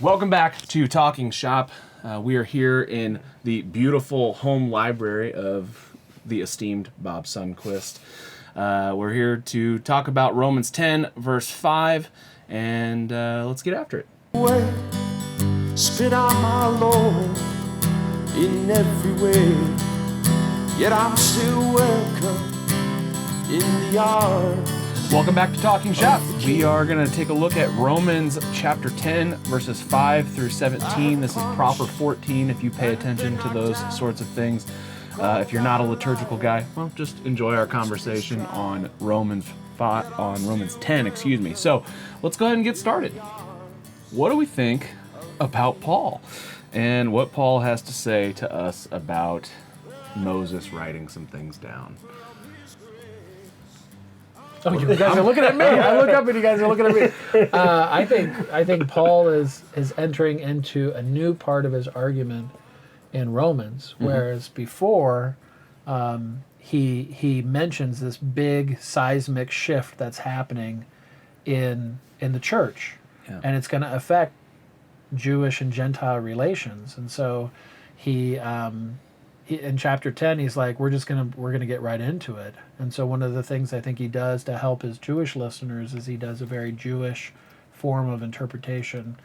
Welcome back to Talking Shop. We are here in the beautiful home library of the esteemed Bob Sundquist. We're here to talk about Romans 10, verse 5, and let's get after it. Spit out my Lord in every way, yet I'm still welcome in the arms. Welcome back to Talking Shop. We are going to take a look at Romans chapter 10, verses 5 through 17. This is proper 14 if you pay attention to those sorts of things. If you're not a liturgical guy, well, just enjoy our conversation on Romans 10, So let's go ahead and get started. What do we think about Paul and what Paul has to say to us about Moses writing some things down? Oh, you guys are looking at me. I look up and you guys are looking at me. I think Paul is entering into a new part of his argument in Romans, whereas before he mentions this big seismic shift that's happening in the church, and it's going to affect Jewish and Gentile relations. And so he in chapter 10, he's like, we're gonna get right into it. And so one of the things I think he does to help his Jewish listeners is he does a very Jewish form of interpretation,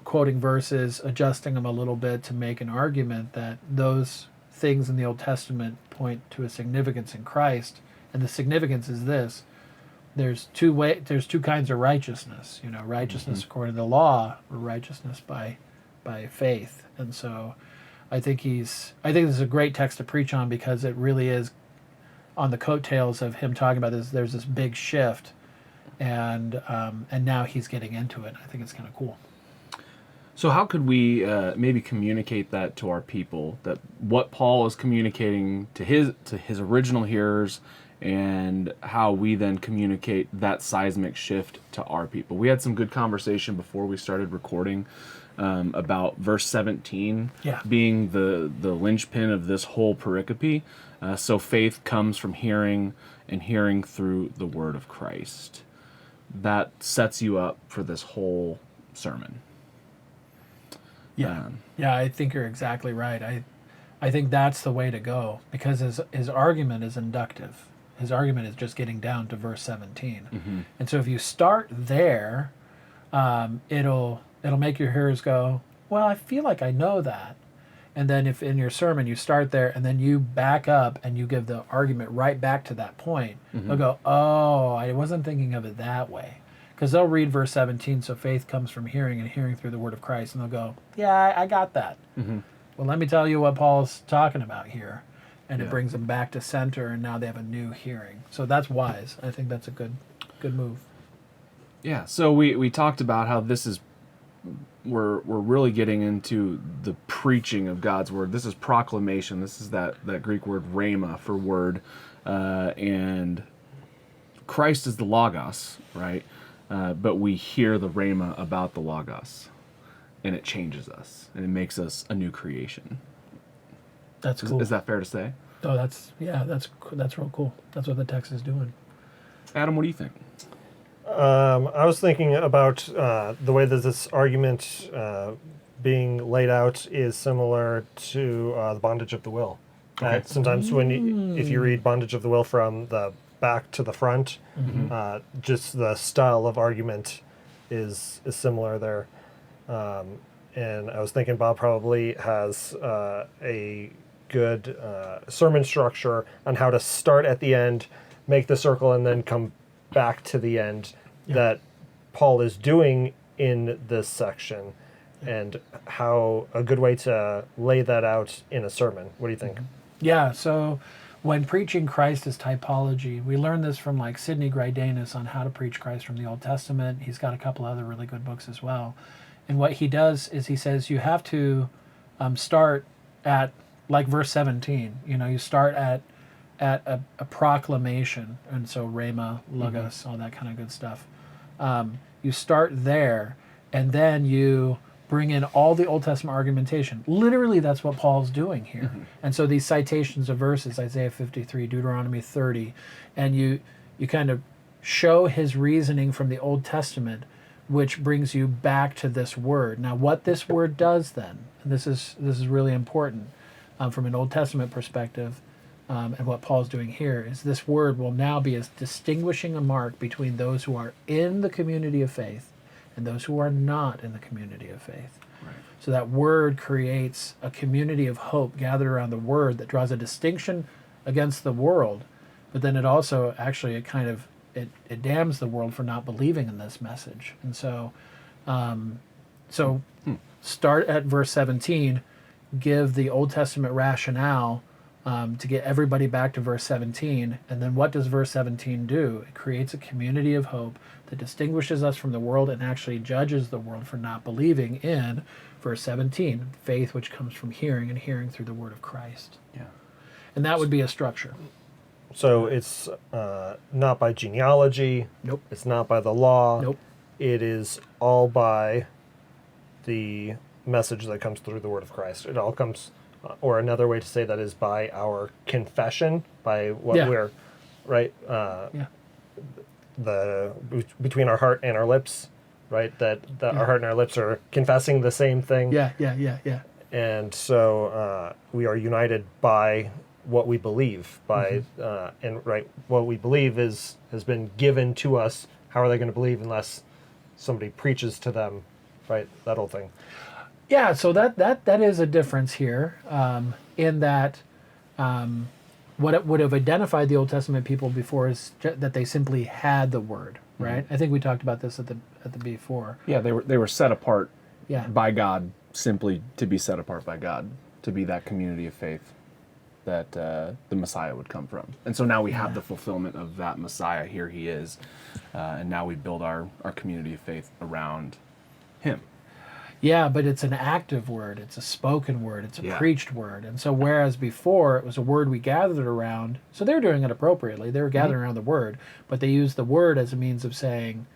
quoting verses, adjusting them a little bit to make an argument that those things in the Old Testament point to a significance in Christ, and the significance is this: there's two kinds of righteousness. Righteousness according to the law, or righteousness by faith. And so I think this is a great text to preach on, because it really is on the coattails of him talking about this. There's this big shift, and now he's getting into it. I think it's kind of cool. So how could we maybe communicate that to our people, that what Paul is communicating to his original hearers, and how we then communicate that seismic shift to our people? We had some good conversation before we started recording about verse 17 being the linchpin of this whole pericope. So faith comes from hearing, and hearing through the word of Christ. That sets you up for this whole sermon. Yeah, I think you're exactly right. I think that's the way to go, because his argument is inductive. His argument is just getting down to verse 17. And so if you start there, it'll make your hearers go, well, I feel like I know that. And then if in your sermon you start there and then you back up and you give the argument right back to that point, they'll go, oh, I wasn't thinking of it that way. Because they'll read verse 17, so faith comes from hearing, and hearing through the word of Christ. And they'll go, yeah, I got that. Well, let me tell you what Paul's talking about here. And it brings them back to center, and now they have a new hearing. So that's wise. I think that's a good move. Yeah, so we talked about how this is, we're really getting into the preaching of God's word. This is proclamation. This is that Greek word rhema for word, and Christ is the logos, right? But we hear the rhema about the logos, and it changes us, and it makes us a new creation. That's cool. Is that fair to say? Oh, that's real cool. That's what the text is doing. Adam, what do you think? I was thinking about the way that this argument being laid out is similar to the bondage of the will. Okay. Sometimes if you read bondage of the will from the back to the front, just the style of argument is similar there. And I was thinking Bob probably has a good sermon structure on how to start at the end, make the circle, and then come back to the end that Paul is doing in this section, and how a good way to lay that out in a sermon. What do you think? Yeah, so when preaching Christ as typology, we learned this from like Sidney Greidanus on how to preach Christ from the Old Testament. He's got a couple other really good books as well. And what he does is he says you have to start at like verse 17. You start at a proclamation, and so rhema, logos, all that kind of good stuff. You start there, and then you bring in all the Old Testament argumentation. Literally, that's what Paul's doing here. And so these citations of verses, Isaiah 53, Deuteronomy 30, and you kind of show his reasoning from the Old Testament which brings you back to this word. Now, what this word does then, and this is really important from an Old Testament perspective, and what Paul's doing here, is this word will now be as distinguishing a mark between those who are in the community of faith and those who are not in the community of faith. Right. So that word creates a community of hope gathered around the word that draws a distinction against the world, but then it also actually it damns the world for not believing in this message. And so start at verse 17, give the Old Testament rationale to get everybody back to verse 17, and then what does verse 17 do? It creates a community of hope that distinguishes us from the world and actually judges the world for not believing in, verse 17, faith which comes from hearing, and hearing through the word of Christ. Yeah. And that would be a structure. So it's not by genealogy. Nope. It's not by the law. Nope. It is all by the message that comes through the word of Christ. It all comes, or another way to say that is by our confession, by what we're, right? Between our heart and our lips, right? That our heart and our lips are confessing the same thing. Yeah. And so we are united by what we believe, by what we believe has been given to us. How are they going to believe unless somebody preaches to them, right? That whole thing. Yeah, so that is a difference here, in that what it would have identified the Old Testament people before is that they simply had the word, right? I think we talked about this at the before. Yeah, they were set apart Yeah. by God, simply to be set apart by God, to be that community of faith that the Messiah would come from. And so now we have the fulfillment of that Messiah. Here he is. And now we build our community of faith around him. Yeah, but it's an active word. It's a spoken word. It's a Yeah. preached word. And so whereas before it was a word we gathered around, so they were doing it appropriately. They were gathering around the word, but they used the word as a means of saying,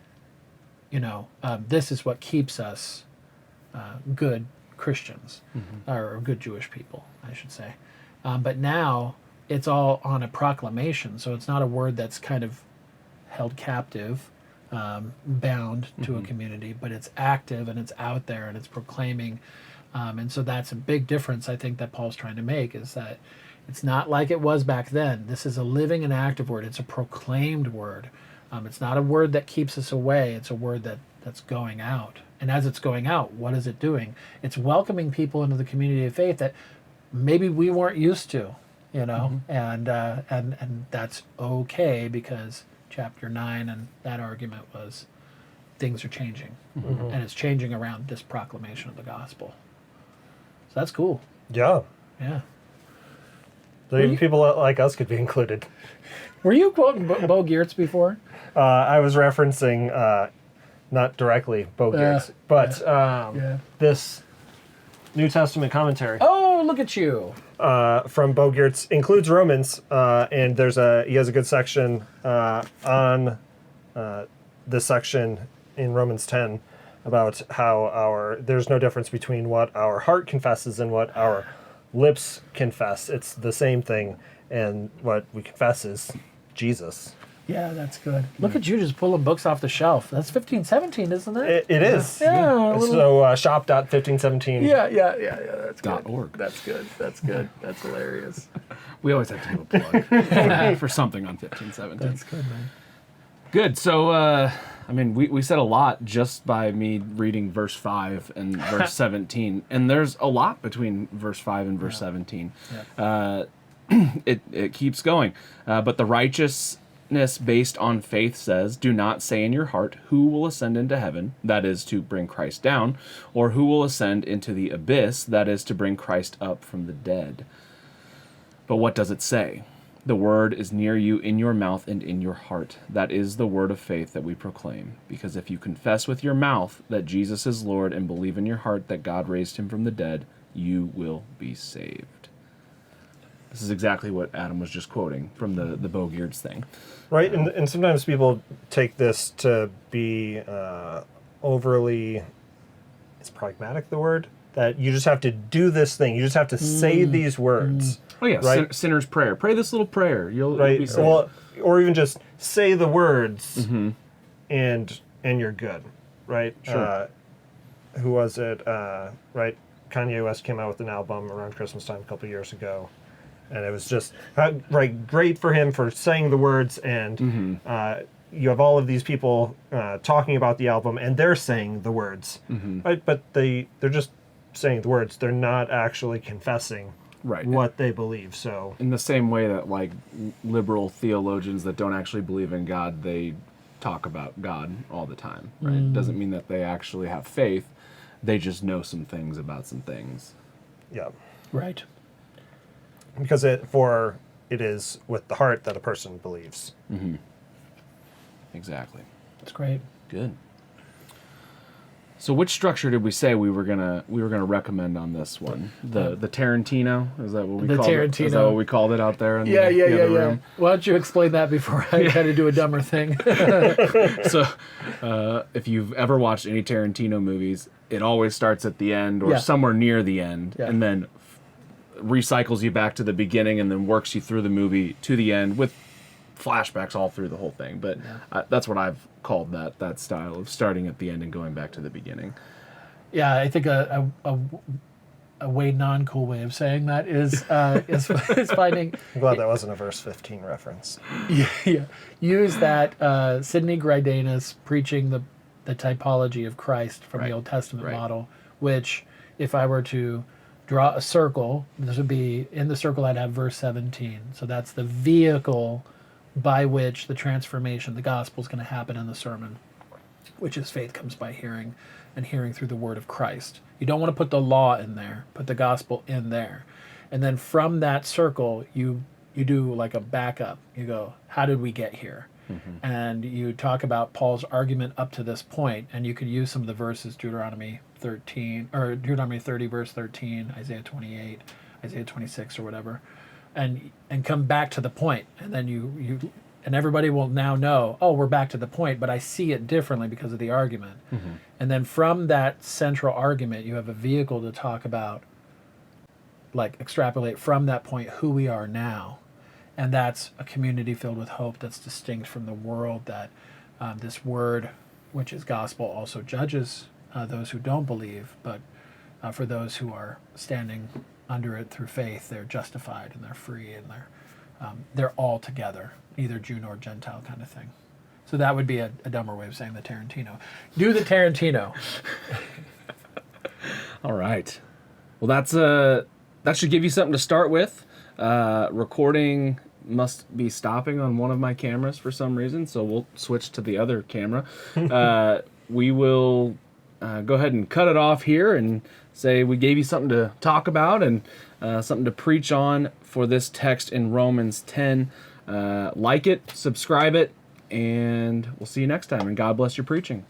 this is what keeps us good Christians, or good Jewish people, I should say. But now it's all on a proclamation. So it's not a word that's kind of held captive, bound to a community, but it's active and it's out there and it's proclaiming. And so that's a big difference, I think, that Paul's trying to make, is that it's not like it was back then. This is a living and active word. It's a proclaimed word. It's not a word that keeps us away. It's a word that's going out. And as it's going out, what is it doing? It's welcoming people into the community of faith that maybe we weren't used to, and that's okay, because chapter 9 and that argument was things are changing, and it's changing around this proclamation of the gospel. So that's cool. Yeah. Yeah. So even people like us could be included. Were you quoting Bo Geertz before? I was referencing, not directly Bo Geertz, but this New Testament commentary. Oh, look at you. From Bo Geertz includes Romans, and he has a good section on this section in Romans 10 about how there's no difference between what our heart confesses and what our lips confess. It's the same thing, and what we confess is Jesus. Yeah, that's good. Look at you just pulling books off the shelf. That's 1517, isn't it? It is. Yeah. So shop.1517. Yeah. That's good. .org. That's good. That's hilarious. We always have to give a plug for something on 1517. That's good, man. Good. So, we said a lot just by me reading verse 5 and verse 17. And there's a lot between verse 5 and verse 17. Yeah. It keeps going. But the righteousness based on faith says, do not say in your heart, who will ascend into heaven, that is to bring Christ down, or who will ascend into the abyss, that is to bring Christ up from the dead. But what does it say? The word is near you, in your mouth and in your heart. That is the word of faith that we proclaim. Because if you confess with your mouth that Jesus is Lord and believe in your heart that God raised him from the dead, you will be saved. This is exactly what Adam was just quoting from the Bo Geertz thing. Right, and sometimes people take this to be overly, is pragmatic the word? That you just have to do this thing. You just have to say these words. Oh yeah, right? Sinner's prayer. Pray this little prayer. You'll be saved. Well, or even just say the words, and you're good. right? Sure. Who was it? Right, Kanye West came out with an album around Christmas time a couple years ago, and it was just right, great for him for saying the words, and you have all of these people talking about the album, and they're saying the words, right? But they're just saying the words. They're not actually confessing what they believe. So in the same way that like liberal theologians that don't actually believe in God, they talk about God all the time, right? It doesn't mean that they actually have faith. They just know some things about some things. yeah, Right. because it is with the heart that a person believes. Exactly. That's great. Good. So which structure did we say we were gonna recommend on this one? The Tarantino? Is that what we The called it? Is that Tarantino. what we called it out there in Yeah. the other room? Why don't you explain that before I try to do a dumber thing? So if you've ever watched any Tarantino movies, it always starts at the end or somewhere near the end, and then recycles you back to the beginning and then works you through the movie to the end with flashbacks all through the whole thing. But that's what I've called that style of starting at the end and going back to the beginning. Yeah, I think a way non-cool way of saying that is finding. I'm glad that wasn't a verse 15 reference. Use that Sidney Greidanus preaching the typology of Christ from the Old Testament model, which if I were to draw a circle, this would be, in the circle I'd have verse 17. So that's the vehicle by which the transformation, the gospel, is going to happen in the sermon, which is faith comes by hearing, and hearing through the word of Christ. You don't want to put the law in there, put the gospel in there. And then from that circle, you do like a backup. You go, how did we get here? And you talk about Paul's argument up to this point, and you could use some of the verses, Deuteronomy 30, verse 13, Isaiah 28, Isaiah 26, or whatever, and come back to the point. And then you and everybody will now know, oh, we're back to the point, but I see it differently because of the argument. And then from that central argument, you have a vehicle to talk about, like extrapolate from that point who we are now. And that's a community filled with hope that's distinct from the world, that this word, which is gospel, also judges those who don't believe. But for those who are standing under it through faith, they're justified and they're free, and they're all together, neither Jew nor Gentile kind of thing. So that would be a dumber way of saying the Tarantino. Do the Tarantino. All right. Well, that should give you something to start with. Recording must be stopping on one of my cameras for some reason, so we'll switch to the other camera. We will go ahead and cut it off here and say we gave you something to talk about and something to preach on for this text in Romans 10. Like it, subscribe it, and we'll see you next time, and God bless your preaching.